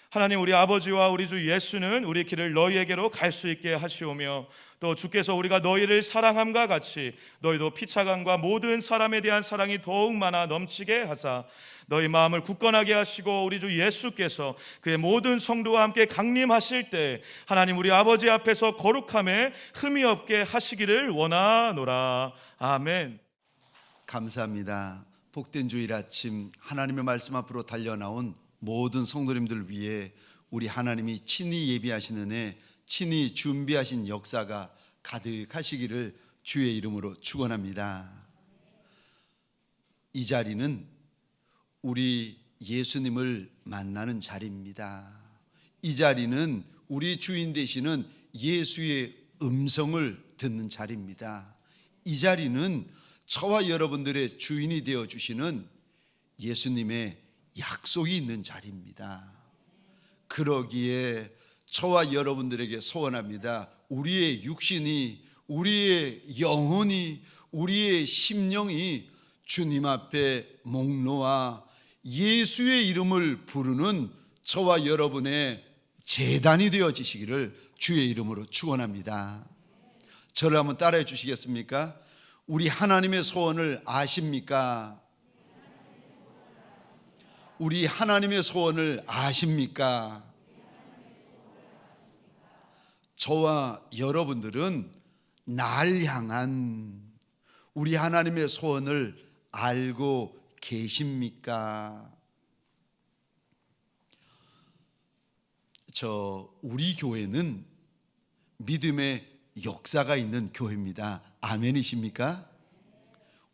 하나님, 우리 아버지와 우리 주 예수는 우리 길을 너희에게로 갈 수 있게 하시오며, 또 주께서 우리가 너희를 사랑함과 같이 너희도 피차간과 모든 사람에 대한 사랑이 더욱 많아 넘치게 하사 너희 마음을 굳건하게 하시고, 우리 주 예수께서 그의 모든 성도와 함께 강림하실 때 하나님 우리 아버지 앞에서 거룩함에 흠이 없게 하시기를 원하노라. 아멘. 감사합니다. 복된 주일 아침 하나님의 말씀 앞으로 달려나온 모든 성도님들 위해 우리 하나님이 친히 예비하신 은혜, 친히 준비하신 역사가 가득하시기를 주의 이름으로 축원합니다. 이 자리는 우리 예수님을 만나는 자리입니다. 이 자리는 우리 주인 되시는 예수의 음성을 듣는 자리입니다. 이 자리는 저와 여러분들의 주인이 되어 주시는 예수님의 약속이 있는 자리입니다. 그러기에 저와 여러분들에게 소원합니다. 우리의 육신이, 우리의 영혼이, 우리의 심령이 주님 앞에 목 놓아 예수의 이름을 부르는 저와 여러분의 제단이 되어지시기를 주의 이름으로 축원합니다. 저를 한번 따라해 주시겠습니까? 우리 하나님의 소원을 아십니까? 우리 하나님의 소원을 아십니까? 저와 여러분들은 날 향한 우리 하나님의 소원을 알고 계십니까? 우리 교회는 믿음의 역사가 있는 교회입니다. 아멘이십니까?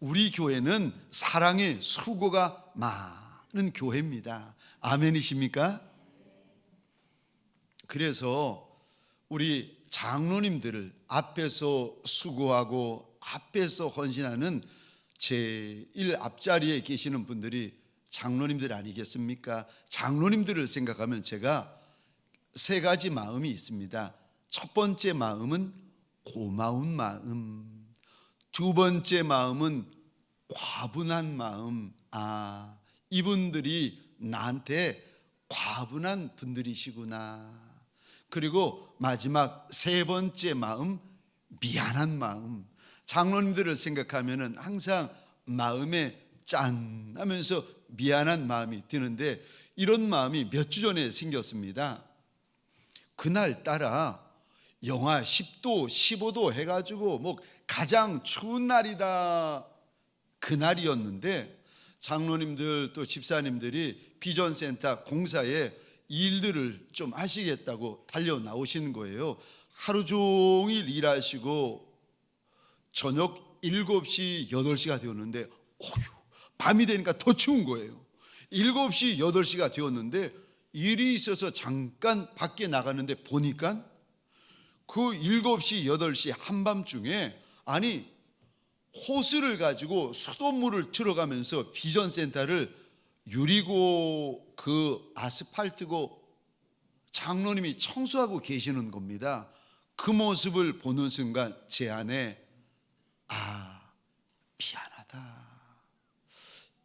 우리 교회는 사랑의 수고가 많은 교회입니다. 아멘이십니까? 그래서 우리 장로님들을 앞에서 수고하고 앞에서 헌신하는 제일 앞자리에 계시는 분들이 장로님들 아니겠습니까? 장로님들을 생각하면 제가 세 가지 마음이 있습니다. 첫 번째 마음은 고마운 마음, 두 번째 마음은 과분한 마음. 이분들이 나한테 과분한 분들이시구나. 그리고 마지막 세 번째 마음, 미안한 마음. 장로님들을 생각하면은 항상 마음에 짠 하면서 미안한 마음이 드는데, 이런 마음이 몇 주 전에 생겼습니다. 그날따라 영하 10도, 15도 해가지고 뭐 가장 추운 날이다, 그날이었는데 장로님들 또 집사님들이 비전센터 공사에 일들을 좀 하시겠다고 달려 나오시는 거예요. 하루 종일 일하시고 저녁 7시, 8시가 되었는데 밤이 되니까 더 추운 거예요. 7시, 8시가 되었는데 일이 있어서 잠깐 밖에 나가는데 보니까 그 7시, 8시 한밤중에 호스를 가지고 수돗물을 들어가면서 비전센터를 유리고 그 아스팔트고 장로님이 청소하고 계시는 겁니다. 그 모습을 보는 순간 제 안에 미안하다.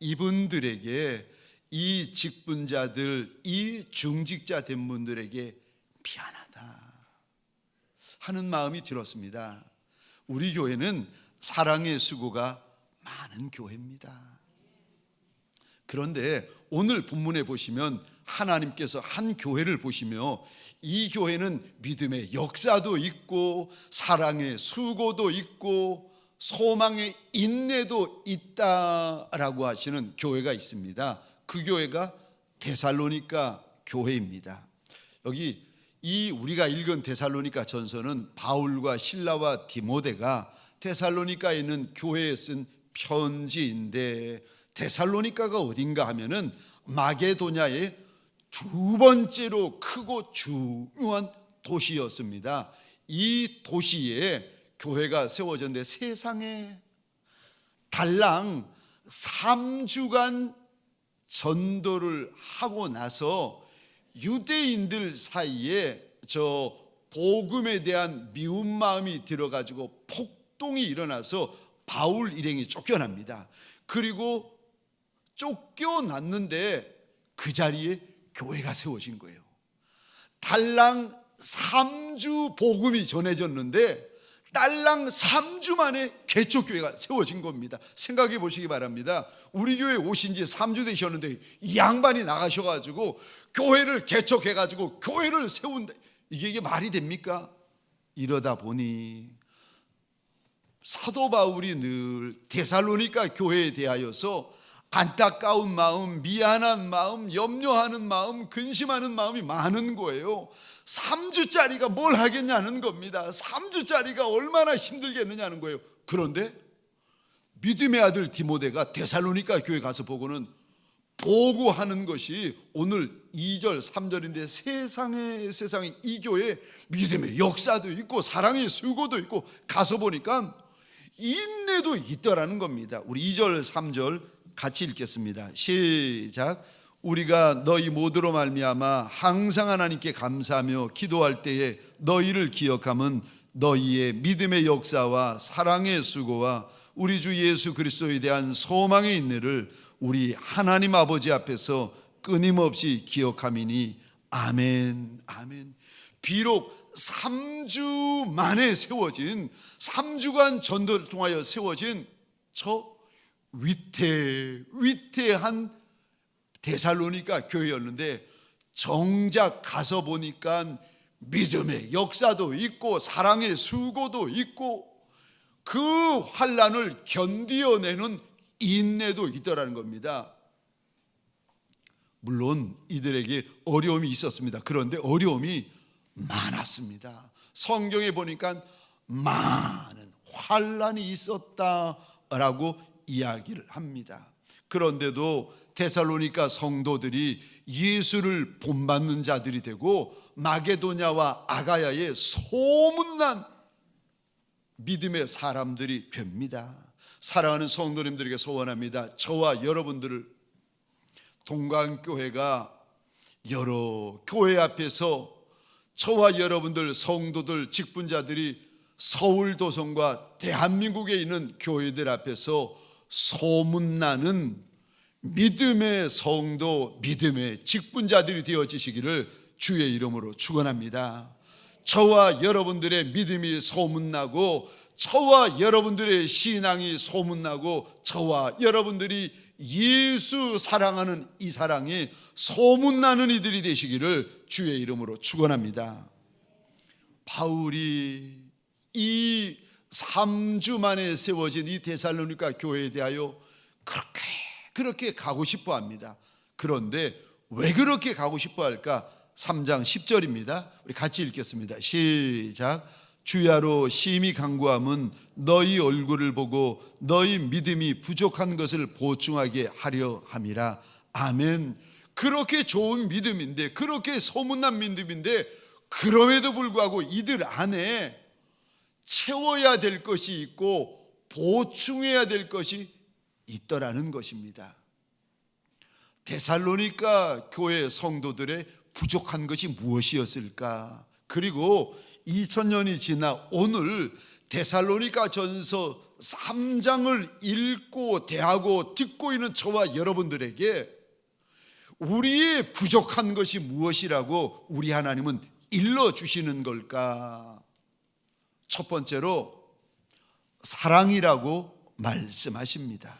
이분들에게, 이 직분자들, 이 중직자 된 분들에게 미안하다 하는 마음이 들었습니다. 우리 교회는 사랑의 수고가 많은 교회입니다. 그런데 오늘 본문에 보시면 하나님께서 한 교회를 보시며 이 교회는 믿음의 역사도 있고 사랑의 수고도 있고 소망의 인내도 있다라고 하시는 교회가 있습니다. 그 교회가 데살로니가 교회입니다. 여기 우리가 읽은 데살로니가 전서는 바울과 실라와 디모데가 데살로니가에 있는 교회에 쓴 편지인데, 데살로니가가 어딘가 하면은 마게도냐의 두 번째로 크고 중요한 도시였습니다. 이 도시에 교회가 세워졌는데 세상에 달랑 3주간 전도를 하고 나서 유대인들 사이에 복음에 대한 미운 마음이 들어가지고 폭동이 일어나서 바울 일행이 쫓겨납니다. 그리고 쫓겨났는데 그 자리에 교회가 세워진 거예요. 달랑 3주 복음이 전해졌는데 달랑 3주 만에 개척교회가 세워진 겁니다. 생각해 보시기 바랍니다. 우리 교회 오신 지 3주 되셨는데 이 양반이 나가셔가지고 교회를 개척해가지고 교회를 세운다. 이게 말이 됩니까? 이러다 보니 사도 바울이 늘 데살로니가 교회에 대하여서 안타까운 마음, 미안한 마음, 염려하는 마음, 근심하는 마음이 많은 거예요. 3주짜리가 뭘 하겠냐는 겁니다. 3주짜리가 얼마나 힘들겠느냐는 거예요. 그런데 믿음의 아들 디모데가 데살로니가 교회 가서 보고는 보고하는 것이 오늘 2절 3절인데 세상에 이 교회 믿음의 역사도 있고 사랑의 수고도 있고 가서 보니까 인내도 있더라는 겁니다. 우리 2절 3절 같이 읽겠습니다. 시작. 우리가 너희 모두로 말미암아 항상 하나님께 감사하며 기도할 때에 너희를 기억함은 너희의 믿음의 역사와 사랑의 수고와 우리 주 예수 그리스도에 대한 소망의 인내를 우리 하나님 아버지 앞에서 끊임없이 기억함이니 아멘. 아멘. 비록 3주 만에 세워진 3주간 전도를 통하여 세워진 저 위태한 데살로니가 교회였는데 정작 가서 보니까 믿음의 역사도 있고 사랑의 수고도 있고 그 환난을 견디어내는 인내도 있더라는 겁니다. 물론 이들에게 어려움이 있었습니다. 그런데 어려움이 많았습니다. 성경에 보니까 많은 환난이 있었다라고 이야기를 합니다. 그런데도 데살로니가 성도들이 예수를 본받는 자들이 되고 마게도냐와 아가야의 소문난 믿음의 사람들이 됩니다. 사랑하는 성도님들에게 소원합니다. 저와 여러분들을 동강교회가 여러 교회 앞에서 저와 여러분들 성도들 직분자들이 서울 도성과 대한민국에 있는 교회들 앞에서 소문나는 믿음의 성도, 믿음의 직분자들이 되어지시기를 주의 이름으로 축원합니다. 저와 여러분들의 믿음이 소문나고 저와 여러분들의 신앙이 소문나고 저와 여러분들이 예수 사랑하는 이 사랑이 소문나는 이들이 되시기를 주의 이름으로 축원합니다. 바울이 이 3주 만에 세워진 이 데살로니가 교회에 대하여 그렇게 가고 싶어 합니다. 그런데 왜 그렇게 가고 싶어 할까? 3장 10절입니다. 우리 같이 읽겠습니다. 시작. 주야로 심히 간구함은 너희 얼굴을 보고 너희 믿음이 부족한 것을 보충하게 하려 함이라. 아멘. 그렇게 좋은 믿음인데 그렇게 소문난 믿음인데 그럼에도 불구하고 이들 안에 채워야 될 것이 있고 보충해야 될 것이 있더라는 것입니다. 데살로니가 교회 성도들의 부족한 것이 무엇이었을까? 그리고 2000년이 지나 오늘 데살로니가 전서 3장을 읽고 대하고 듣고 있는 저와 여러분들에게 우리의 부족한 것이 무엇이라고 우리 하나님은 일러주시는 걸까? 첫 번째로 사랑이라고 말씀하십니다.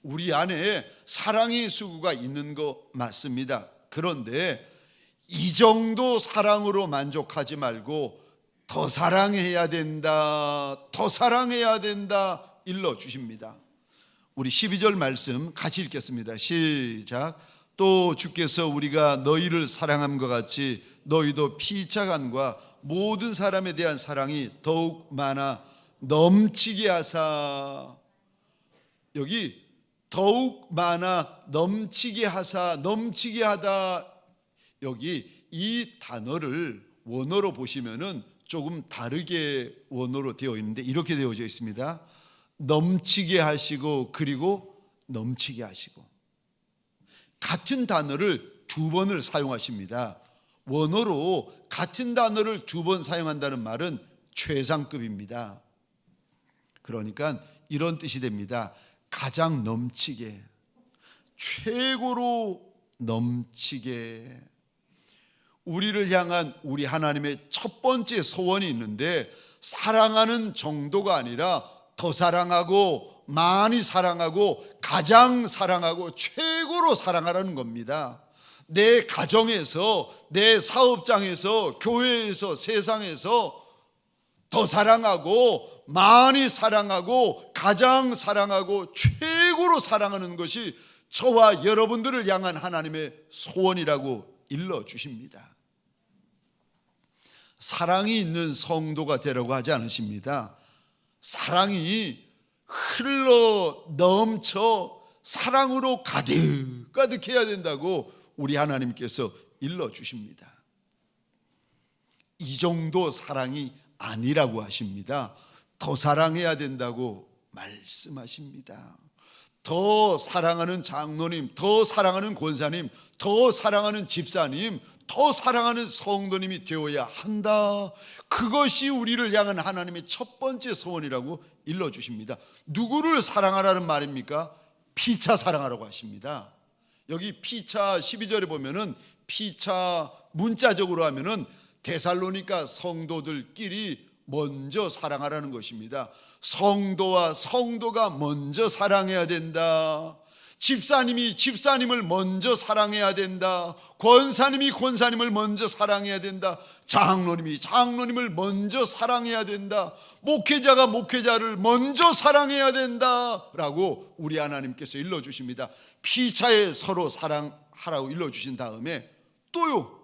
우리 안에 사랑의 수고가 있는 거 맞습니다. 그런데 이 정도 사랑으로 만족하지 말고 더 사랑해야 된다, 더 사랑해야 된다 일러주십니다. 우리 12절 말씀 같이 읽겠습니다. 시작. 또 주께서 우리가 너희를 사랑함과 같이 너희도 피차간과 모든 사람에 대한 사랑이 더욱 많아 넘치게 하사. 여기 더욱 많아 넘치게 하사, 넘치게 하다. 여기 이 단어를 원어로 보시면은 조금 다르게 원어로 되어 있는데 이렇게 되어져 있습니다. 넘치게 하시고 그리고 넘치게 하시고. 같은 단어를 두 번을 사용하십니다. 원어로 같은 단어를 두 번 사용한다는 말은 최상급입니다. 그러니까 이런 뜻이 됩니다. 가장 넘치게, 최고로 넘치게. 우리를 향한 우리 하나님의 첫 번째 소원이 있는데, 사랑하는 정도가 아니라 더 사랑하고 많이 사랑하고 가장 사랑하고 최고로 사랑하라는 겁니다. 내 가정에서, 내 사업장에서, 교회에서, 세상에서 더 사랑하고 많이 사랑하고 가장 사랑하고 최고로 사랑하는 것이 저와 여러분들을 향한 하나님의 소원이라고 일러주십니다. 사랑이 있는 성도가 되라고 하지 않으십니다. 사랑이 흘러 넘쳐 사랑으로 가득해야 된다고 우리 하나님께서 일러주십니다. 이 정도 사랑이 아니라고 하십니다. 더 사랑해야 된다고 말씀하십니다. 더 사랑하는 장로님, 더 사랑하는 권사님, 더 사랑하는 집사님, 더 사랑하는 성도님이 되어야 한다. 그것이 우리를 향한 하나님의 첫 번째 소원이라고 일러주십니다. 누구를 사랑하라는 말입니까? 피차 사랑하라고 하십니다. 여기 피차 12절에 보면은, 피차 문자적으로 하면은 데살로니가 성도들끼리 먼저 사랑하라는 것입니다. 성도와 성도가 먼저 사랑해야 된다. 집사님이 집사님을 먼저 사랑해야 된다. 권사님이 권사님을 먼저 사랑해야 된다. 장로님이 장로님을 먼저 사랑해야 된다. 목회자가 목회자를 먼저 사랑해야 된다라고 우리 하나님께서 일러주십니다. 피차에 서로 사랑하라고 일러주신 다음에 또요,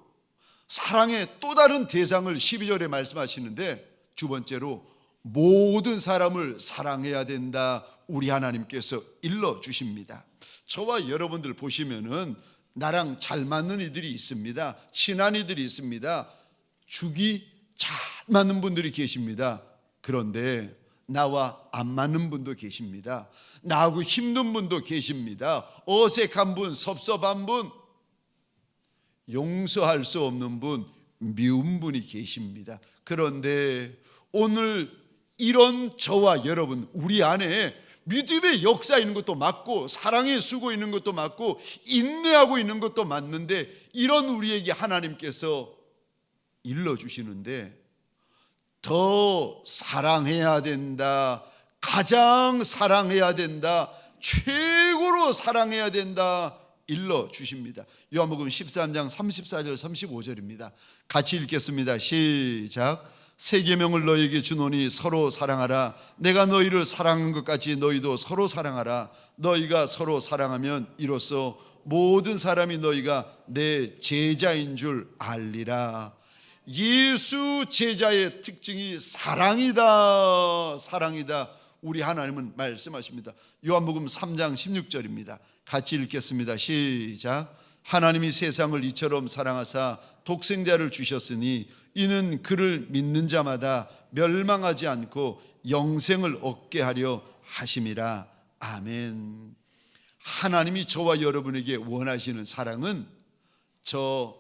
사랑의 또 다른 대상을 12절에 말씀하시는데, 두 번째로 모든 사람을 사랑해야 된다, 우리 하나님께서 일러주십니다. 저와 여러분들 보시면은 나랑 잘 맞는 이들이 있습니다. 친한 이들이 있습니다. 죽이 잘 맞는 분들이 계십니다. 그런데 나와 안 맞는 분도 계십니다. 나하고 힘든 분도 계십니다. 어색한 분, 섭섭한 분, 용서할 수 없는 분, 미운 분이 계십니다. 그런데 오늘 이런 저와 여러분, 우리 안에 믿음의 역사 있는 것도 맞고 사랑의 수고 있는 것도 맞고 인내하고 있는 것도 맞는데, 이런 우리에게 하나님께서 일러주시는데, 더 사랑해야 된다, 가장 사랑해야 된다, 최고로 사랑해야 된다 일러주십니다. 요한복음 13장 34절 35절입니다. 같이 읽겠습니다. 시작. 새 계명을 너희에게 주노니 서로 사랑하라. 내가 너희를 사랑한 것 같이 너희도 서로 사랑하라. 너희가 서로 사랑하면 이로써 모든 사람이 너희가 내 제자인 줄 알리라. 예수 제자의 특징이 사랑이다, 사랑이다. 우리 하나님은 말씀하십니다. 요한복음 3장 16절입니다. 같이 읽겠습니다. 시작. 하나님이 세상을 이처럼 사랑하사 독생자를 주셨으니 이는 그를 믿는 자마다 멸망하지 않고 영생을 얻게 하려 하심이라. 아멘. 하나님이 저와 여러분에게 원하시는 사랑은 저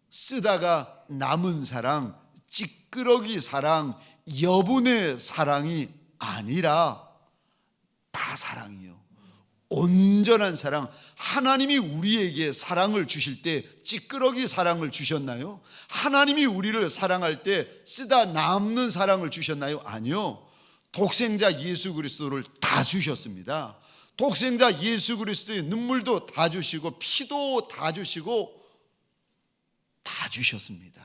쓰다가 남은 사랑, 찌끄러기 사랑, 여분의 사랑이 아니라 다 사랑이요, 온전한 사랑. 하나님이 우리에게 사랑을 주실 때 찌끄러기 사랑을 주셨나요? 하나님이 우리를 사랑할 때 쓰다 남는 사랑을 주셨나요? 아니요. 독생자 예수 그리스도를 다 주셨습니다. 독생자 예수 그리스도의 눈물도 다 주시고 피도 다 주시고 다 주셨습니다.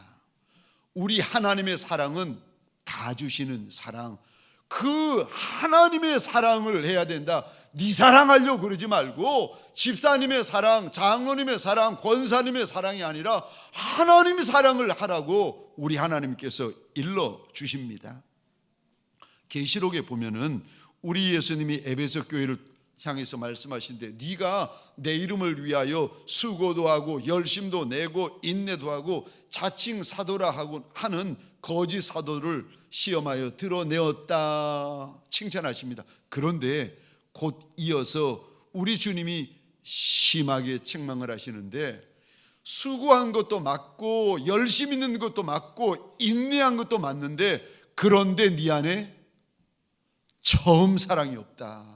우리 하나님의 사랑은 다 주시는 사랑. 그 하나님의 사랑을 해야 된다. 네 사랑하려고 그러지 말고 집사님의 사랑, 장로님의 사랑, 권사님의 사랑이 아니라 하나님의 사랑을 하라고 우리 하나님께서 일러 주십니다. 계시록에 보면은 우리 예수님이 에베소 교회를 향해서 말씀하신데, 네가 내 이름을 위하여 수고도 하고 열심도 내고 인내도 하고 자칭 사도라 하고 하는 거짓 사도를 시험하여 드러내었다 칭찬하십니다. 그런데 곧 이어서 우리 주님이 심하게 책망을 하시는데, 수고한 것도 맞고 열심 있는 것도 맞고 인내한 것도 맞는데, 그런데 네 안에 처음 사랑이 없다.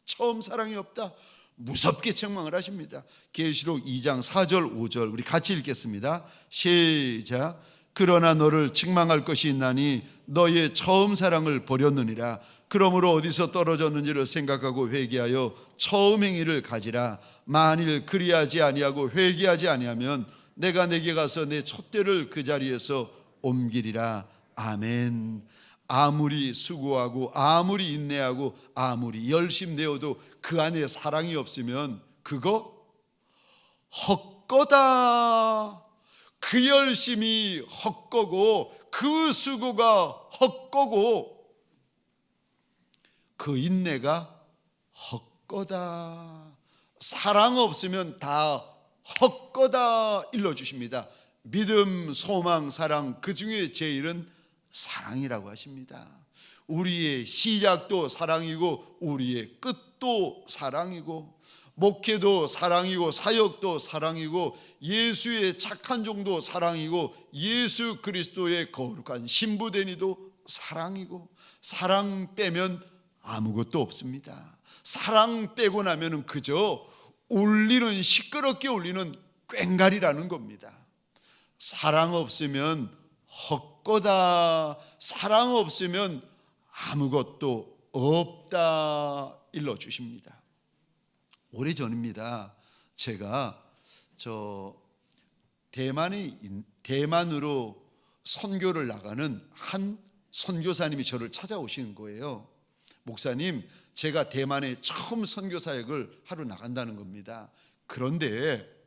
처음 사랑이 없다. 무섭게 책망을 하십니다. 계시록 2장 4절 5절 우리 같이 읽겠습니다. 시작. 그러나 너를 책망할 것이 있나니 너의 처음 사랑을 버렸느니라. 그러므로 어디서 떨어졌는지를 생각하고 회개하여 처음 행위를 가지라. 만일 그리하지 아니하고 회개하지 아니하면 내가 내게 가서 내 촛대를 그 자리에서 옮기리라. 아멘. 아무리 수고하고 아무리 인내하고 아무리 열심 내어도 그 안에 사랑이 없으면 그거 헛거다. 그 열심이 헛거고 그 수고가 헛거고 그 인내가 헛거다. 사랑 없으면 다 헛거다 일러주십니다. 믿음, 소망, 사랑 그 중에 제일은 사랑이라고 하십니다. 우리의 시작도 사랑이고 우리의 끝도 사랑이고 목회도 사랑이고 사역도 사랑이고 예수의 착한 종도 사랑이고 예수 그리스도의 거룩한 신부되니도 사랑이고 사랑 빼면 아무것도 없습니다. 사랑 빼고 나면은 그저 울리는 시끄럽게 울리는 꽹과리라는 겁니다. 사랑 없으면 헛거다. 사랑 없으면 아무것도 없다 일러주십니다. 오래전입니다. 제가 대만으로 선교를 나가는 한 선교사님이 저를 찾아오시는 거예요. 목사님, 제가 대만에 처음 선교 사역을 하러 나간다는 겁니다. 그런데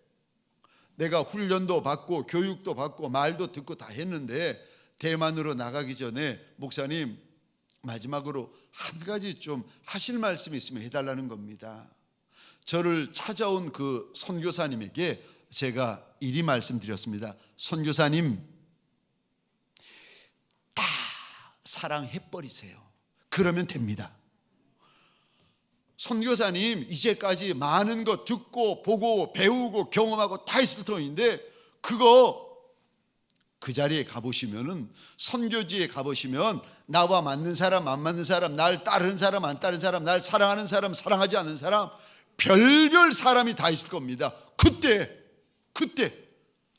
내가 훈련도 받고 교육도 받고 말도 듣고 다 했는데 대만으로 나가기 전에 목사님 마지막으로 한 가지 좀 하실 말씀이 있으면 해달라는 겁니다. 저를 찾아온 그 선교사님에게 제가 이리 말씀드렸습니다. 선교사님, 다 사랑해버리세요. 그러면 됩니다. 선교사님, 이제까지 많은 거 듣고 보고 배우고 경험하고 다 있을 터인데 그거 그 자리에 가보시면은 선교지에 가보시면 나와 맞는 사람 안 맞는 사람, 날 따르는 사람 안 따르는 사람, 날 사랑하는 사람 사랑하지 않는 사람, 별별 사람이 다 있을 겁니다. 그때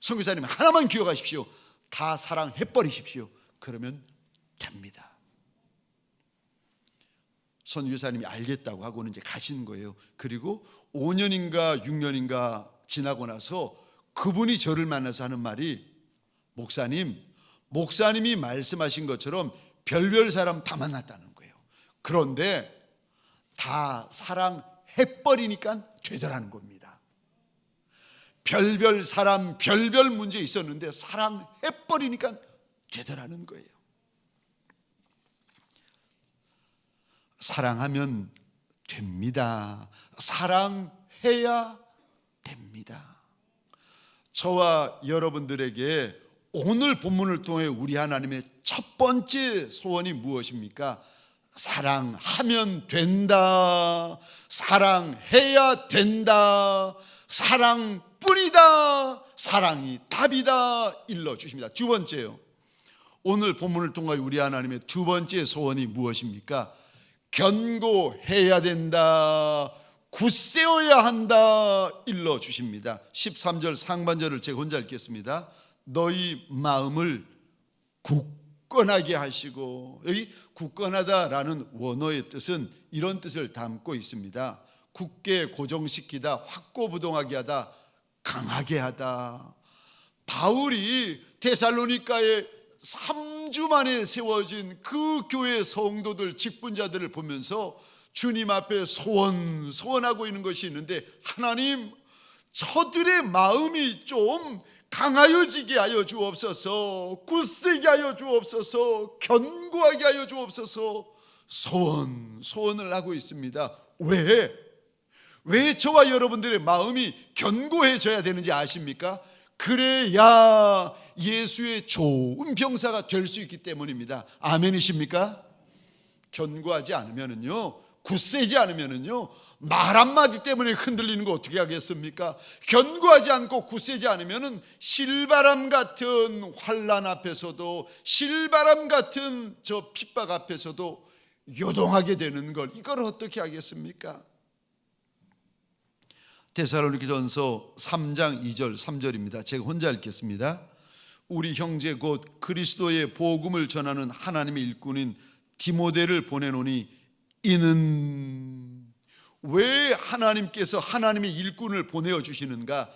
선교사님 하나만 기억하십시오. 다 사랑해버리십시오. 그러면 됩니다. 선교사님이 알겠다고 하고는 이제 가시는 거예요. 그리고 5년인가 6년인가 지나고 나서 그분이 저를 만나서 하는 말이 목사님이 말씀하신 것처럼 별별 사람 다 만났다는 거예요. 그런데 다 사랑해버리니까 되더라는 겁니다. 별별 사람, 별별 문제 있었는데 사랑해버리니까 되더라는 거예요. 사랑하면 됩니다. 사랑해야 됩니다. 저와 여러분들에게 오늘 본문을 통해 우리 하나님의 첫 번째 소원이 무엇입니까? 사랑하면 된다. 사랑해야 된다. 사랑뿐이다. 사랑이 답이다 일러주십니다. 두 번째요, 오늘 본문을 통해 우리 하나님의 두 번째 소원이 무엇입니까? 견고해야 된다. 굳세어야 한다 일러주십니다. 13절 상반절을 제가 혼자 읽겠습니다. 너희 마음을 굳건하게 하시고, 여기 굳건하다라는 원어의 뜻은 이런 뜻을 담고 있습니다. 굳게 고정시키다, 확고부동하게 하다, 강하게 하다. 바울이 데살로니가에 3주 만에 세워진 그 교회 성도들, 직분자들을 보면서 주님 앞에 소원하고 있는 것이 있는데, 하나님, 저들의 마음이 좀 강하여지게 하여 주옵소서, 굳세게 하여 주옵소서, 견고하게 하여 주옵소서. 소원을 하고 있습니다. 왜 저와 여러분들의 마음이 견고해져야 되는지 아십니까? 그래야 예수의 좋은 병사가 될 수 있기 때문입니다. 아멘이십니까? 견고하지 않으면은요, 굳세지 않으면은요, 말 한마디 때문에 흔들리는 거 어떻게 하겠습니까? 견고하지 않고 굳세지 않으면은 실바람 같은 환난 앞에서도, 실바람 같은 저 핍박 앞에서도 요동하게 되는 걸, 이걸 어떻게 하겠습니까? 데살로니가전서 3장 2절 3절입니다. 제가 혼자 읽겠습니다. 우리 형제 곧 그리스도의 복음을 전하는 하나님의 일꾼인 디모데를 보내노니 이는, 왜 하나님께서 하나님의 일꾼을 보내어 주시는가?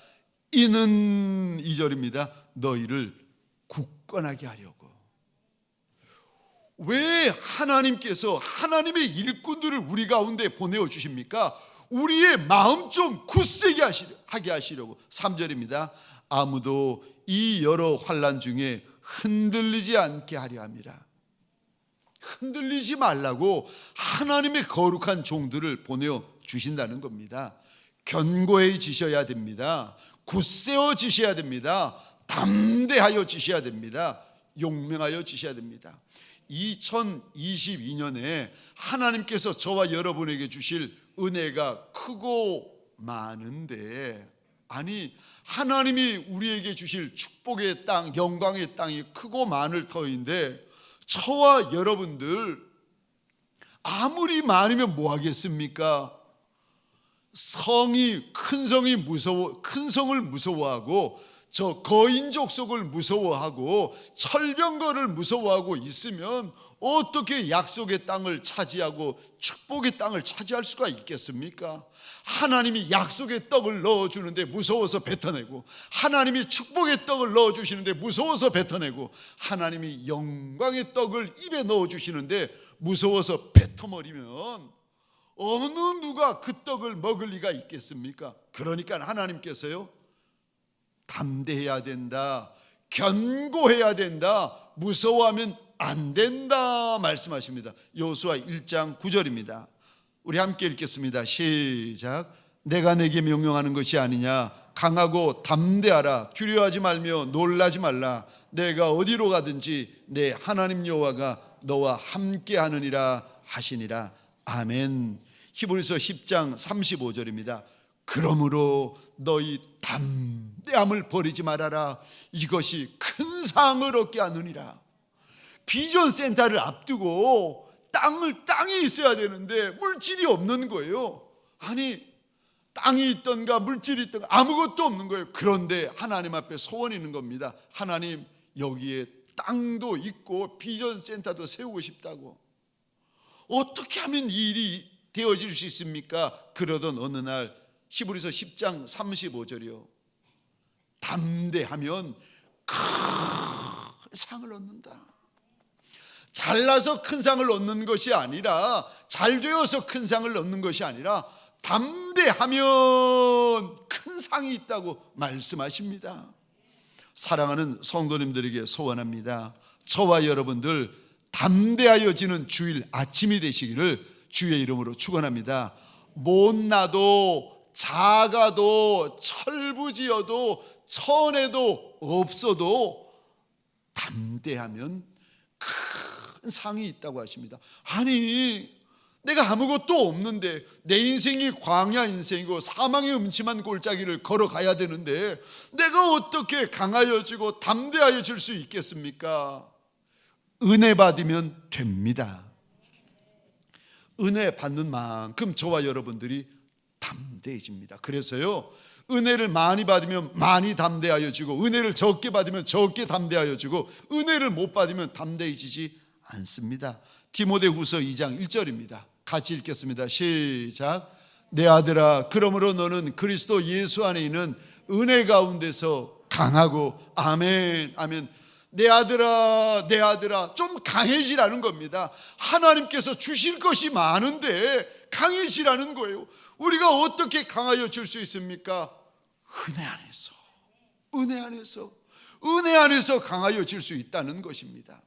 이는 2절입니다. 너희를 굳건하게 하려고. 왜 하나님께서 하나님의 일꾼들을 우리 가운데 보내어 주십니까? 우리의 마음 좀 굳세게 하게 하시려고. 3절입니다. 아무도 이 여러 환난 중에 흔들리지 않게 하려 함이라. 흔들리지 말라고 하나님의 거룩한 종들을 보내어 주신다는 겁니다. 견고해지셔야 됩니다. 굳세어지셔야 됩니다. 담대하여지셔야 됩니다. 용맹하여지셔야 됩니다. 2022년에 하나님께서 저와 여러분에게 주실 은혜가 크고 많은데, 아니 하나님이 우리에게 주실 축복의 땅, 영광의 땅이 크고 많을 터인데, 저와 여러분들 아무리 많으면 뭐 하겠습니까? 큰 성을 무서워하고 저 거인족 속을 무서워하고 철병거를 무서워하고 있으면 어떻게 약속의 땅을 차지하고 축복의 땅을 차지할 수가 있겠습니까? 하나님이 약속의 떡을 넣어주는데 무서워서 뱉어내고, 하나님이 축복의 떡을 넣어주시는데 무서워서 뱉어내고, 하나님이 영광의 떡을 입에 넣어주시는데 무서워서 뱉어버리면 어느 누가 그 떡을 먹을 리가 있겠습니까? 그러니까 하나님께서요, 담대해야 된다, 견고해야 된다, 무서워하면 안 된다 말씀하십니다. 여호수아 1장 9절입니다. 우리 함께 읽겠습니다. 시작. 내가 내게 명령하는 것이 아니냐? 강하고 담대하라. 두려워하지 말며 놀라지 말라. 내가 어디로 가든지 내 하나님 여호와가 너와 함께 하느니라 하시니라. 아멘. 히브리서 10장 35절입니다. 그러므로 너희 담대함을 버리지 말아라. 이것이 큰 상을 얻게 하느니라. 비전 센터를 앞두고 땅이 있어야 되는데 물질이 없는 거예요. 아니 땅이 있던가 물질이 있던가 아무것도 없는 거예요. 그런데 하나님 앞에 소원이 있는 겁니다. 하나님, 여기에 땅도 있고 비전 센터도 세우고 싶다고. 어떻게 하면 이 일이 되어질 수 있습니까? 그러던 어느 날 히브리서 10장 35절이요. 담대하면 큰 상을 얻는다. 잘나서 큰 상을 얻는 것이 아니라, 잘 되어서 큰 상을 얻는 것이 아니라, 담대하면 큰 상이 있다고 말씀하십니다. 사랑하는 성도님들에게 소원합니다. 저와 여러분들 담대하여지는 주일 아침이 되시기를 주의 이름으로 축원합니다. 못나도 작아도 철부지어도 천에도 없어도 담대하면 큰 상이 있다고 하십니다. 아니 내가 아무것도 없는데 내 인생이 광야 인생이고 사망의 음침한 골짜기를 걸어가야 되는데 내가 어떻게 강하여지고 담대하여질 수 있겠습니까? 은혜 받으면 됩니다. 은혜 받는 만큼 저와 여러분들이 담대해집니다. 그래서요, 은혜를 많이 받으면 많이 담대하여지고, 은혜를 적게 받으면 적게 담대하여지고, 은혜를 못 받으면 담대해지지 않습니다. 디모데후서 2장 1절입니다. 같이 읽겠습니다. 시작. 내 아들아, 그러므로 너는 그리스도 예수 안에 있는 은혜 가운데서 강하고, 아멘, 아멘. 내 아들아, 내 아들아, 좀 강해지라는 겁니다. 하나님께서 주실 것이 많은데 강해지라는 거예요. 우리가 어떻게 강하여질 수 있습니까? 은혜 안에서, 은혜 안에서, 은혜 안에서 강하여질 수 있다는 것입니다.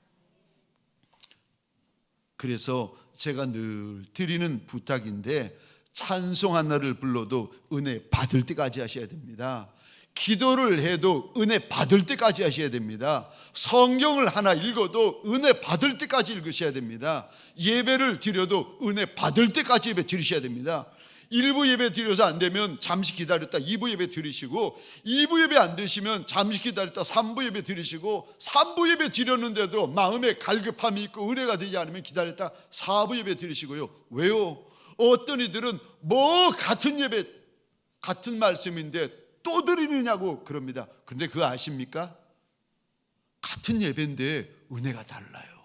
그래서 제가 늘 드리는 부탁인데, 찬송 하나를 불러도 은혜 받을 때까지 하셔야 됩니다. 기도를 해도 은혜 받을 때까지 하셔야 됩니다. 성경을 하나 읽어도 은혜 받을 때까지 읽으셔야 됩니다. 예배를 드려도 은혜 받을 때까지 예배 드리셔야 됩니다. 1부 예배 드려서 안 되면 잠시 기다렸다 2부 예배 드리시고, 2부 예배 안 되시면 잠시 기다렸다 3부 예배 드리시고, 3부 예배 드렸는데도 마음에 갈급함이 있고 은혜가 되지 않으면 기다렸다 4부 예배 드리시고요. 왜요? 어떤 이들은 뭐 같은 예배 같은 말씀인데 또 드리느냐고 그럽니다. 그런데 그거 아십니까? 같은 예배인데 은혜가 달라요.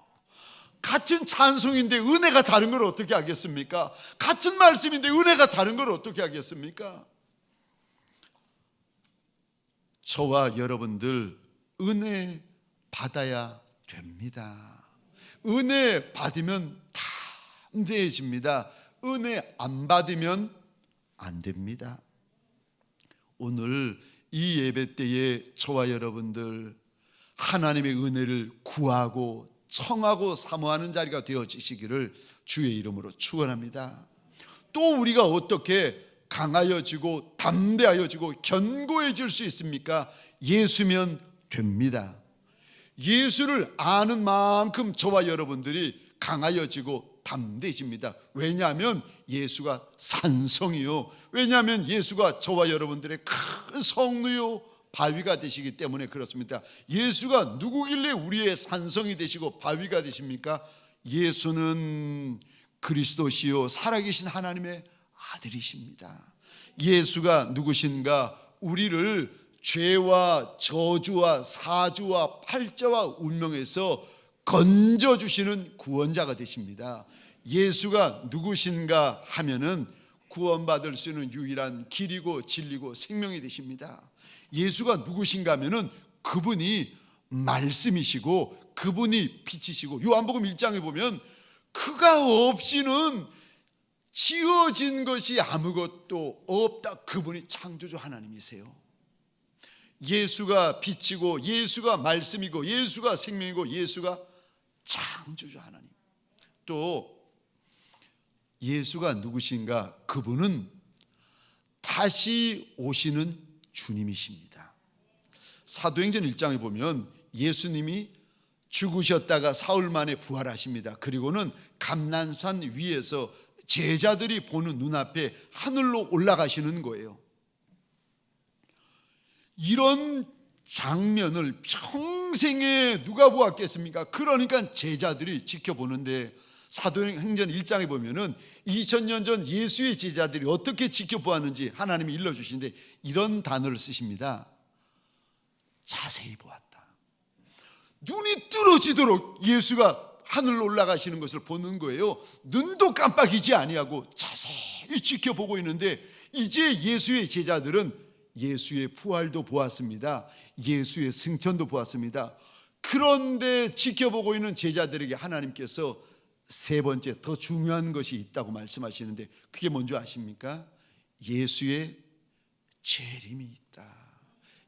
같은 찬송인데 은혜가 다른 걸 어떻게 하겠습니까? 같은 말씀인데 은혜가 다른 걸 어떻게 하겠습니까? 저와 여러분들 은혜 받아야 됩니다. 은혜 받으면 담대해집니다. 은혜 안 받으면 안 됩니다. 오늘 이 예배 때에 저와 여러분들 하나님의 은혜를 구하고 청하고 사모하는 자리가 되어지시기를 주의 이름으로 축원합니다. 또 우리가 어떻게 강하여지고 담대하여지고 견고해질 수 있습니까? 예수면 됩니다. 예수를 아는 만큼 저와 여러분들이 강하여지고 담대해집니다. 왜냐하면 예수가 산성이요, 왜냐하면 예수가 저와 여러분들의 큰 성루요 바위가 되시기 때문에 그렇습니다. 예수가 누구길래 우리의 산성이 되시고 바위가 되십니까? 예수는 그리스도시요 살아계신 하나님의 아들이십니다. 예수가 누구신가? 우리를 죄와 저주와 사주와 팔자와 운명에서 건져주시는 구원자가 되십니다. 예수가 누구신가 하면은 구원받을 수 있는 유일한 길이고 진리고 생명이 되십니다. 예수가 누구신가 하면은 그분이 말씀이시고 그분이 빛이시고, 요한복음 1장에 보면 그가 없이는 지어진 것이 아무것도 없다. 그분이 창조주 하나님이세요. 예수가 빛이고 예수가 말씀이고 예수가 생명이고 예수가 창조주 하나님. 또 예수가 누구신가? 그분은 다시 오시는 주님이십니다. 사도행전 1장에 보면 예수님이 죽으셨다가 사흘 만에 부활하십니다. 그리고는 감난산 위에서 제자들이 보는 눈앞에 하늘로 올라가시는 거예요. 이런 장면을 평생에 누가 보았겠습니까? 그러니까 제자들이 지켜보는데, 사도행전 1장에 보면은 2000년 전 예수의 제자들이 어떻게 지켜보았는지 하나님이 일러주시는데 이런 단어를 쓰십니다. 자세히 보았다. 눈이 뚫어지도록 예수가 하늘로 올라가시는 것을 보는 거예요. 눈도 깜빡이지 아니하고 자세히 지켜보고 있는데, 이제 예수의 제자들은 예수의 부활도 보았습니다. 예수의 승천도 보았습니다. 그런데 지켜보고 있는 제자들에게 하나님께서 세 번째 더 중요한 것이 있다고 말씀하시는데, 그게 뭔지 아십니까? 예수의 재림이 있다.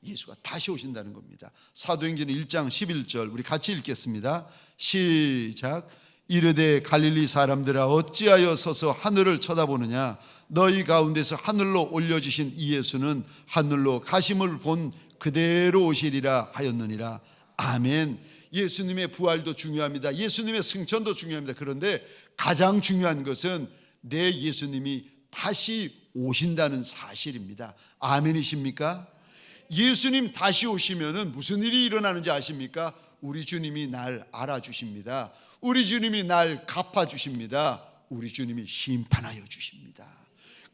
예수가 다시 오신다는 겁니다. 사도행전 1장 11절 우리 같이 읽겠습니다. 시작. 이르되 갈릴리 사람들아 어찌하여 서서 하늘을 쳐다보느냐? 너희 가운데서 하늘로 올려주신 이 예수는 하늘로 가심을 본 그대로 오시리라 하였느니라. 아멘. 예수님의 부활도 중요합니다. 예수님의 승천도 중요합니다. 그런데 가장 중요한 것은 내 예수님이 다시 오신다는 사실입니다. 아멘이십니까? 예수님 다시 오시면은 무슨 일이 일어나는지 아십니까? 우리 주님이 날 알아주십니다. 우리 주님이 날 갚아주십니다. 우리 주님이 심판하여 주십니다.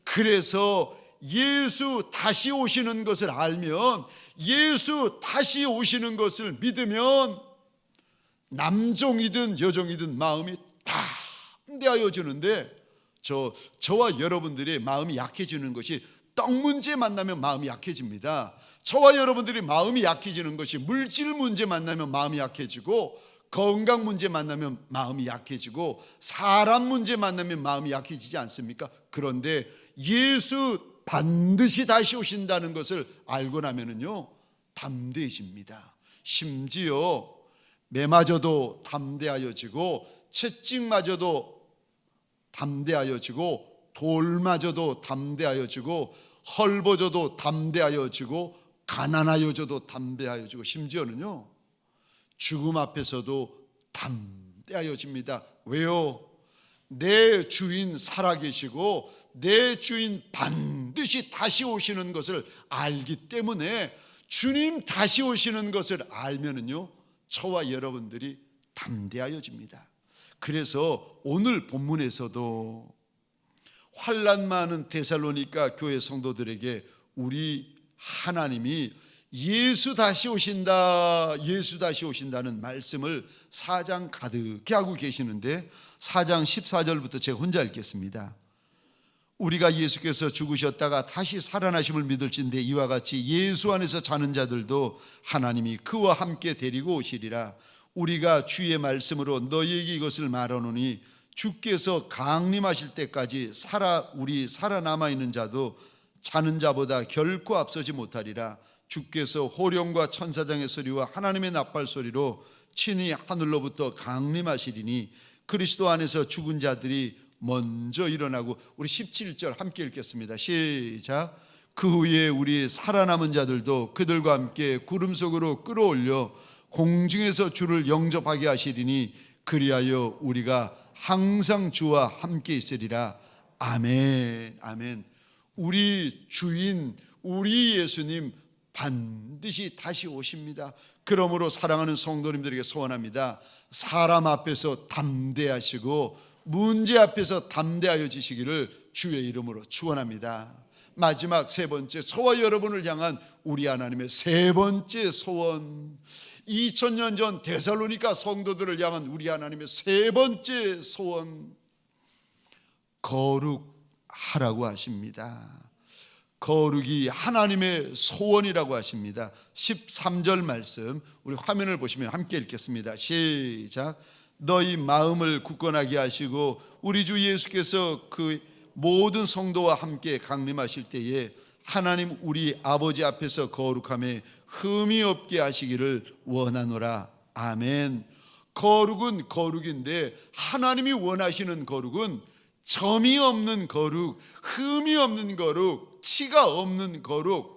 그래서 예수 다시 오시는 것을 알면, 예수 다시 오시는 것을 믿으면 남종이든 여종이든 마음이 담대하여지는데, 저와 여러분들의 마음이 약해지는 것이 떡 문제 만나면 마음이 약해집니다. 저와 여러분들이 마음이 약해지는 것이 물질 문제 만나면 마음이 약해지고, 건강 문제 만나면 마음이 약해지고, 사람 문제 만나면 마음이 약해지지 않습니까? 그런데 예수 반드시 다시 오신다는 것을 알고 나면은요 담대해집니다. 심지어 매마저도 담대하여지고, 채찍마저도 담대하여지고, 돌마저도 담대하여지고, 헐벗어도 담대하여지고, 가난하여져도 담대하여지고, 심지어는요 죽음 앞에서도 담대하여집니다. 왜요? 내 주인 살아계시고 내 주인 반드시 다시 오시는 것을 알기 때문에, 주님 다시 오시는 것을 알면은요 저와 여러분들이 담대하여집니다. 그래서 오늘 본문에서도 환난 많은 데살로니가 교회 성도들에게 우리 하나님이 예수 다시 오신다, 예수 다시 오신다는 말씀을 4장 가득히 하고 계시는데 4장 14절부터 제가 혼자 읽겠습니다. 우리가 예수께서 죽으셨다가 다시 살아나심을 믿을진대 이와 같이 예수 안에서 자는 자들도 하나님이 그와 함께 데리고 오시리라. 우리가 주의 말씀으로 너희에게 이것을 말하노니 주께서 강림하실 때까지 우리 살아남아 있는 자도 자는 자보다 결코 앞서지 못하리라. 주께서 호령과 천사장의 소리와 하나님의 나팔 소리로 친히 하늘로부터 강림하시리니 그리스도 안에서 죽은 자들이 먼저 일어나고, 우리 17절 함께 읽겠습니다. 시작. 그 후에 우리 살아남은 자들도 그들과 함께 구름 속으로 끌어올려 공중에서 주를 영접하게 하시리니 그리하여 우리가 항상 주와 함께 있으리라. 아멘. 아멘. 우리 주인 우리 예수님 반드시 다시 오십니다. 그러므로 사랑하는 성도님들에게 소원합니다. 사람 앞에서 담대하시고 문제 앞에서 담대하여 지시기를 주의 이름으로 축원합니다. 마지막 세 번째, 저와 여러분을 향한 우리 하나님의 세 번째 소원, 2000년 전 데살로니가 성도들을 향한 우리 하나님의 세 번째 소원, 거룩하라고 하십니다. 거룩이 하나님의 소원이라고 하십니다. 13절 말씀 우리 화면을 보시면 함께 읽겠습니다. 시작. 너희 마음을 굳건하게 하시고 우리 주 예수께서 그 모든 성도와 함께 강림하실 때에 하나님 우리 아버지 앞에서 거룩함에 흠이 없게 하시기를 원하노라. 아멘. 거룩은 거룩인데 하나님이 원하시는 거룩은 점이 없는 거룩, 흠이 없는 거룩, 티가 없는 거룩.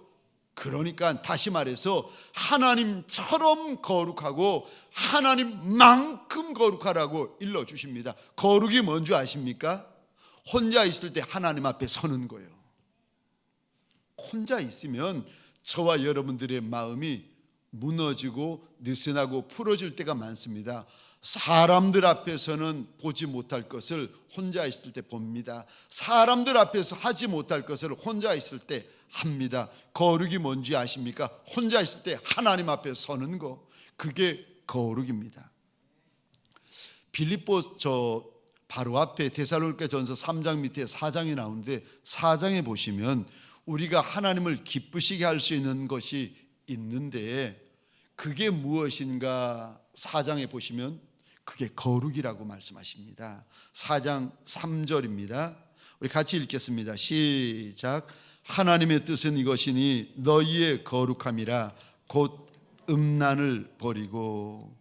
그러니까 다시 말해서 하나님처럼 거룩하고 하나님만큼 거룩하라고 일러주십니다. 거룩이 뭔지 아십니까? 혼자 있을 때 하나님 앞에 서는 거예요. 혼자 있으면 저와 여러분들의 마음이 무너지고 느슨하고 풀어질 때가 많습니다. 사람들 앞에서는 보지 못할 것을 혼자 있을 때 봅니다. 사람들 앞에서 하지 못할 것을 혼자 있을 때 합니다. 거룩이 뭔지 아십니까? 혼자 있을 때 하나님 앞에 서는 거, 그게 거룩입니다. 빌립보 바로 앞에 데살로니가전서 3장 밑에 4장이 나오는데 4장에 보시면 우리가 하나님을 기쁘시게 할 수 있는 것이 있는데 그게 무엇인가 4장에 보시면 그게 거룩이라고 말씀하십니다. 4장 3절입니다. 우리 같이 읽겠습니다. 시작. 하나님의 뜻은 이것이니 너희의 거룩함이라 곧 음란을 버리고.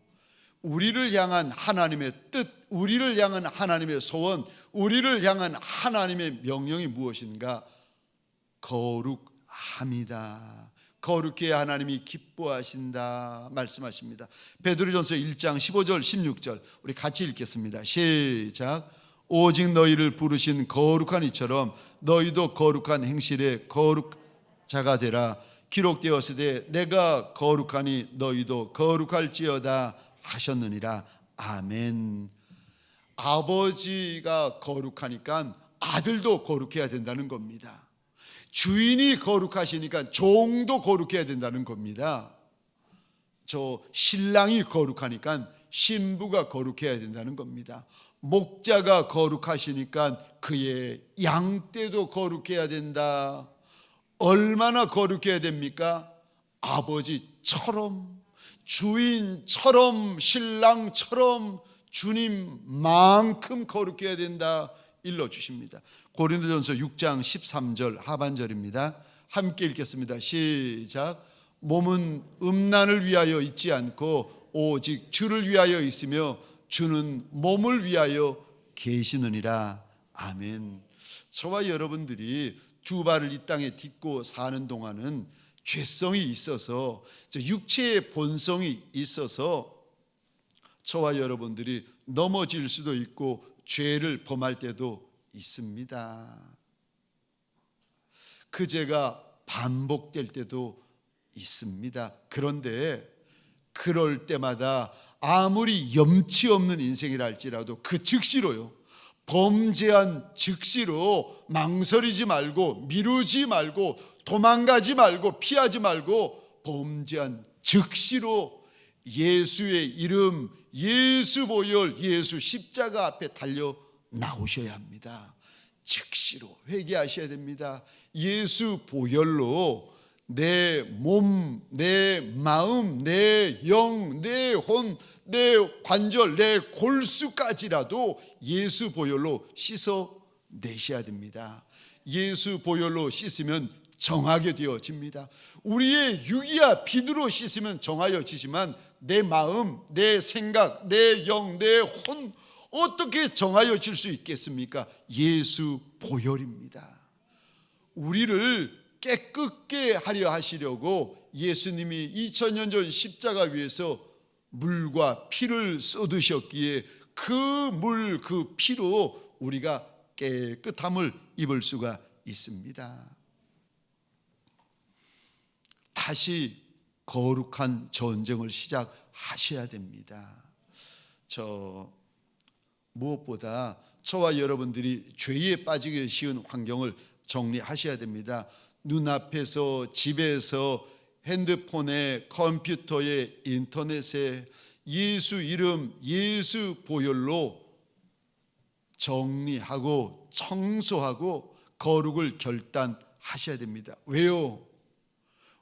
우리를 향한 하나님의 뜻, 우리를 향한 하나님의 소원, 우리를 향한 하나님의 명령이 무엇인가? 거룩함이다. 거룩해야 하나님이 기뻐하신다 말씀하십니다. 베드로전서 1장 15절 16절 우리 같이 읽겠습니다. 시작. 오직 너희를 부르신 거룩한 이처럼 너희도 거룩한 행실에 거룩자가 되라. 기록되었으되 내가 거룩하니 너희도 거룩할지어다 하셨느니라. 아멘. 아버지가 거룩하니까 아들도 거룩해야 된다는 겁니다. 주인이 거룩하시니까 종도 거룩해야 된다는 겁니다. 저 신랑이 거룩하니까 신부가 거룩해야 된다는 겁니다. 목자가 거룩하시니까 그의 양떼도 거룩해야 된다. 얼마나 거룩해야 됩니까? 아버지처럼, 주인처럼, 신랑처럼 주님만큼 거룩해야 된다 일러주십니다. 고린도전서 6장 13절 하반절입니다. 함께 읽겠습니다. 시작. 몸은 음란을 위하여 있지 않고 오직 주를 위하여 있으며 주는 몸을 위하여 계시느니라. 아멘. 저와 여러분들이 두 발을 이 땅에 딛고 사는 동안은 죄성이 있어서, 육체의 본성이 있어서 저와 여러분들이 넘어질 수도 있고 죄를 범할 때도 있습니다. 그 죄가 반복될 때도 있습니다. 그런데 그럴 때마다 아무리 염치 없는 인생이라 할지라도 그 즉시로요, 범죄한 즉시로 망설이지 말고 미루지 말고 도망가지 말고 피하지 말고 범죄한 즉시로 예수의 이름, 예수 보혈, 예수 십자가 앞에 달려 나오셔야 합니다. 즉시로 회개하셔야 됩니다. 예수 보혈로 내 몸, 내 마음, 내 영, 내 혼, 내 관절, 내 골수까지라도 예수 보혈로 씻어 내셔야 됩니다. 예수 보혈로 씻으면 정하게 되어집니다. 우리의 육이야 피두로 씻으면 정하여지지만 내 마음, 내 생각, 내 영, 내 혼 어떻게 정하여질 수 있겠습니까? 예수 보혈입니다. 우리를 깨끗게 하려 하시려고 예수님이 2000년 전 십자가 위에서 물과 피를 쏟으셨기에 그 물, 그 피로 우리가 깨끗함을 입을 수가 있습니다. 다시 거룩한 전쟁을 시작하셔야 됩니다. 무엇보다 저와 여러분들이 죄에 빠지기 쉬운 환경을 정리하셔야 됩니다. 눈앞에서, 집에서, 핸드폰에, 컴퓨터에, 인터넷에 예수 이름, 예수 보혈로 정리하고 청소하고 거룩을 결단하셔야 됩니다. 왜요?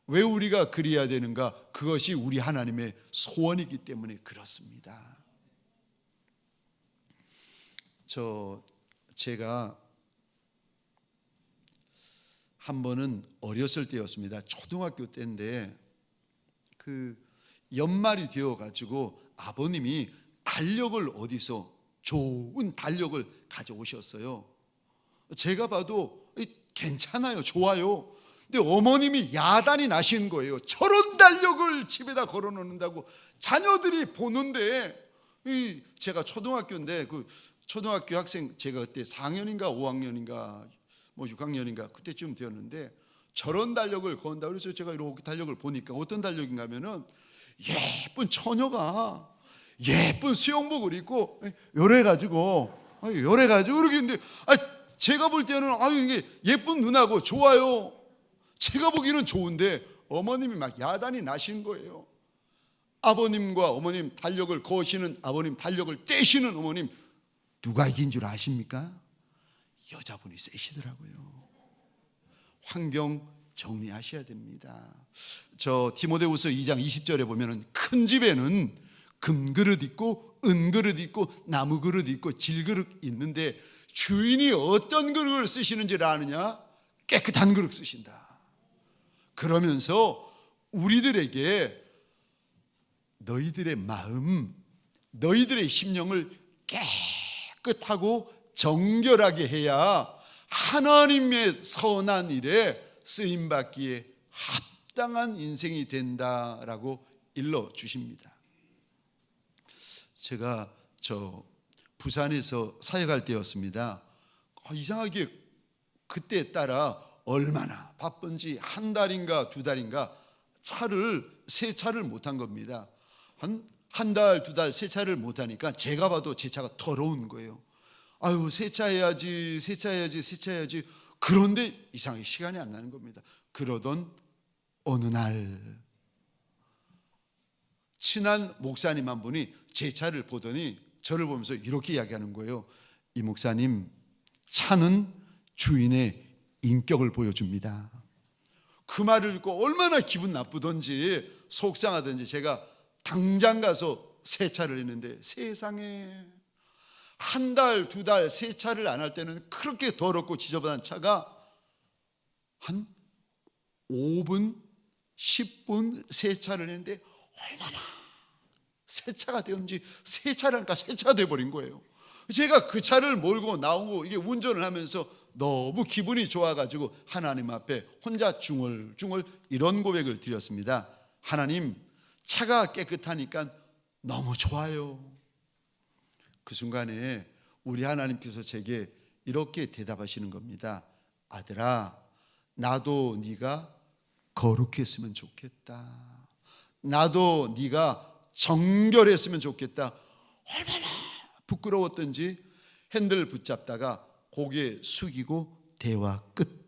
왜 우리가 그래야 되는가? 그것이 우리 하나님의 소원이기 때문에 그렇습니다. 제가 한 번은 어렸을 때였습니다. 초등학교 때인데 그 연말이 되어가지고 아버님이 달력을 어디서 좋은 달력을 가져오셨어요. 제가 봐도 괜찮아요, 좋아요. 근데 어머님이 야단이 나신 거예요. 저런 달력을 집에다 걸어놓는다고. 자녀들이 보는데 제가 초등학교인데 그 초등학교 학생 제가 그때 4학년인가 5학년인가 뭐 6학년인가 그때쯤 되었는데 저런 달력을 건다 그래서 제가 이렇게 달력을 보니까 어떤 달력인가 하면은 예쁜 처녀가 예쁜 수영복을 입고 요래가지고 이렇게 있는데 제가 볼 때는 이게 예쁜 누나고 좋아요. 제가 보기에는 좋은데 어머님이 막 야단이 나신 거예요. 아버님과 어머님 달력을 거시는 아버님, 달력을 떼시는 어머님, 누가 이긴 줄 아십니까? 여자분이 세시더라고요. 환경 정리하셔야 됩니다. 디모데후서 2장 20절에 보면은 큰 집에는 금그릇 있고 은그릇 있고 나무그릇 있고 질그릇 있는데 주인이 어떤 그릇을 쓰시는지를 아느냐? 깨끗한 그릇 쓰신다. 그러면서 우리들에게 너희들의 마음, 너희들의 심령을 깨끗하고 정결하게 해야 하나님의 선한 일에 쓰임받기에 합당한 인생이 된다라고 일러주십니다. 제가 부산에서 사역할 때였습니다. 이상하게 그때 따라 얼마나 바쁜지 한 달인가 두 달인가 세차를 못한 겁니다. 한 달, 두 달 세차를 못하니까 제가 봐도 제 차가 더러운 거예요. 세차해야지. 그런데 이상하게 시간이 안 나는 겁니다. 그러던 어느 날 친한 목사님 한 분이 제 차를 보더니 저를 보면서 이렇게 이야기하는 거예요. 이 목사님, 차는 주인의 인격을 보여줍니다. 그 말을 듣고 얼마나 기분 나쁘던지 속상하던지 제가 당장 가서 세차를 했는데 세상에 한 달, 두 달 세차를 안 할 때는 그렇게 더럽고 지저분한 차가 한 5분, 10분 세차를 했는데 얼마나 세차가 되었는지 세차를 하니까 세차가 되어버린 거예요. 제가 그 차를 몰고 나오고 이게 운전을 하면서 너무 기분이 좋아가지고 하나님 앞에 혼자 중얼중얼 이런 고백을 드렸습니다. 하나님, 차가 깨끗하니까 너무 좋아요. 그 순간에 우리 하나님께서 제게 이렇게 대답하시는 겁니다. 아들아, 나도 네가 거룩했으면 좋겠다. 나도 네가 정결했으면 좋겠다. 얼마나 부끄러웠던지 핸들 붙잡다가 고개 숙이고 대화 끝.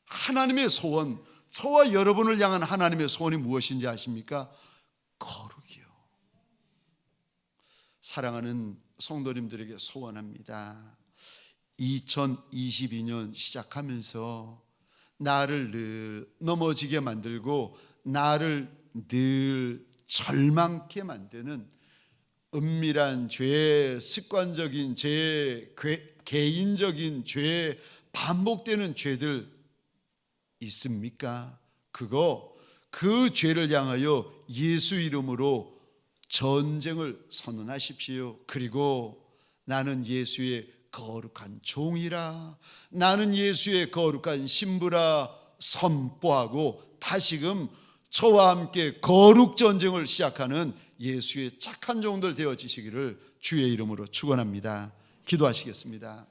하나님의 소원, 저와 여러분을 향한 하나님의 소원이 무엇인지 아십니까? 거룩이요. 사랑하는 성도님들에게 소원합니다. 2022년 시작하면서 나를 늘 넘어지게 만들고 나를 늘 절망케 만드는 은밀한 죄, 습관적인 죄, 개인적인 죄, 반복되는 죄들 있습니까? 그 죄를 향하여 예수 이름으로 전쟁을 선언하십시오. 그리고 나는 예수의 거룩한 종이라, 나는 예수의 거룩한 신부라 선포하고 다시금 저와 함께 거룩 전쟁을 시작하는 예수의 착한 종들 되어지시기를 주의 이름으로 축원합니다. 기도하시겠습니다.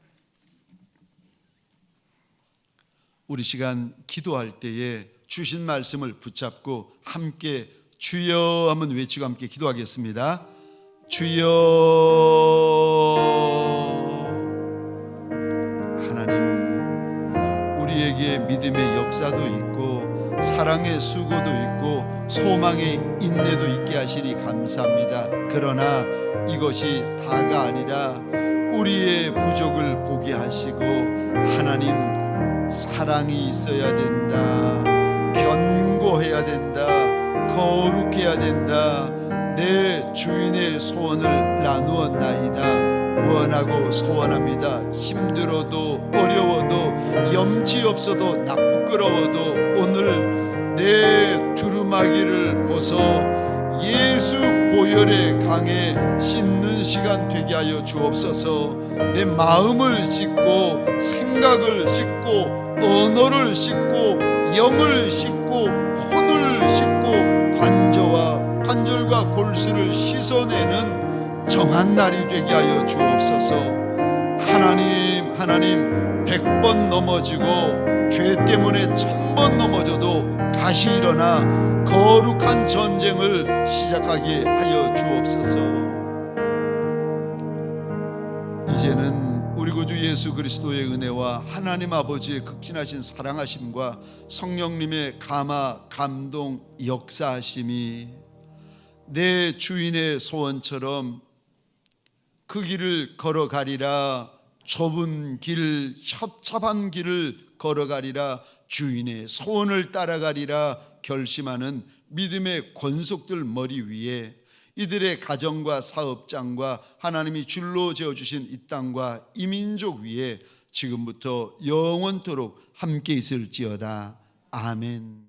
우리 시간 기도할 때에 주신 말씀을 붙잡고 함께 주여 한번 외치고 함께 기도하겠습니다. 주여. 하나님, 우리에게 믿음의 역사도 있고 사랑의 수고도 있고 소망의 인내도 있게 하시니 감사합니다. 그러나 이것이 다가 아니라 우리의 부족을 보게 하시고 하나님, 사랑이 있어야 된다, 견고해야 된다, 거룩해야 된다, 내 주인의 소원을 나누었나이다. 원하고 소원합니다. 힘들어도 어려워도 염치 없어도 나 부끄러워도 오늘 내 두루마기를 벗어 예수 보혈의 강에 씻는 시간 되게 하여 주옵소서. 내 마음을 씻고 생각을 씻고 언어를 씻고 영을 씻고 혼을 씻고 관절과 골수를 씻어내는 정한 날이 되게 하여 주옵소서. 하나님 100번 넘어지고 죄 때문에 1000번 넘어져도 다시 일어나 거룩한 전쟁을 시작하게 하여 주옵소서. 이제는 우리 구주 예수 그리스도의 은혜와 하나님 아버지의 극진하신 사랑하심과 성령님의 감화, 감동, 역사하심이 내 주인의 소원처럼 그 길을 걸어가리라, 좁은 길, 협잡한 길을 걸어가리라, 주인의 소원을 따라가리라 결심하는 믿음의 권속들 머리 위에 이들의 가정과 사업장과 하나님이 줄로 지어주신 이 땅과 이 민족 위에 지금부터 영원토록 함께 있을지어다. 아멘.